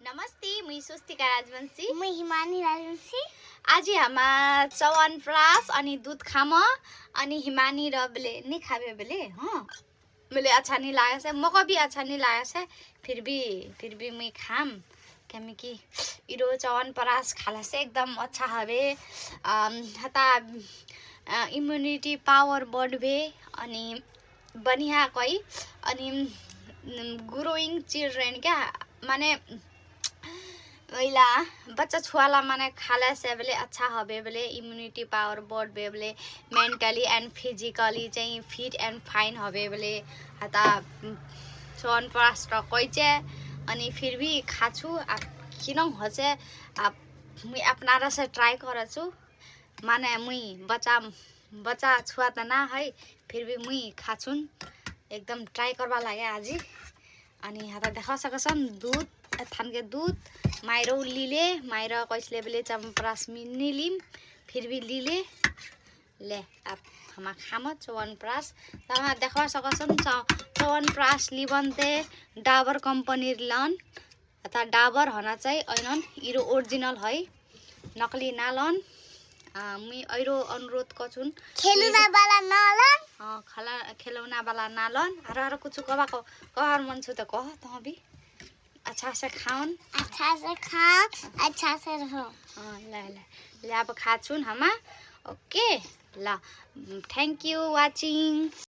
नमस्ते, मुई स्वस्तिका राजवंशी। मैं हिमानी राजवंशी। आज हामा च्यवनप्राश अनि दूध खाम अनि हिमानी र बेले नि खाबे बेले मुझे अच्छा नहीं लगा से, मको भी अच्छा नहीं लगा से, फिर भी मैं खाम क्योंकि कि इरो च्यवनप्राश खाला से एकदम अच्छा हवे। हता इम्युनिटी पावर बढ़बे अनि बनिया कोई अनि ग्रोइंग चिल्ड्रेन क्या माने वैला बच्चा छुआला माने खाला से बेले अच्छा हबे बेले इम्युनिटी पावर बढ़बे बेले मेंटली एंड फिजिकली चाहिँ फिट एंड फाइन हबे बेले हता च्यवनप्राश र कोइचे अनि फिर भी खाछु किन होचे मुई अपनारा से ट्राई करछु माने मुई बच्चा छुआ त ना है फिर भी मुई खाछुन एकदम ट्राई करबा लागे आज अनि हता देखा सकछन दूध थानके दूध माइरो लीले माइरो कैसले बेले च्यवनप्राश मिनी लिम फिर भी लीले ले अब हम खाम च्यवनप्राश तमा देखा सकछन च्यवनप्राश लिबन्ते डाबर कंपनी लन अथा डाबर हना चाहिँ ऐनन इरो ओरिजिनल है नकली नालन मुई ऐरो अनुरोध कछुन खेलुना वाला नालन खेलौना वाला नालन आरो कुछ कहर मन छु त कह त भी अच्छा से खाऊन अच्छा से खा अच्छा से रहो। ले अब खाछुन हमा ओके ल थैंक यू वाचिंग।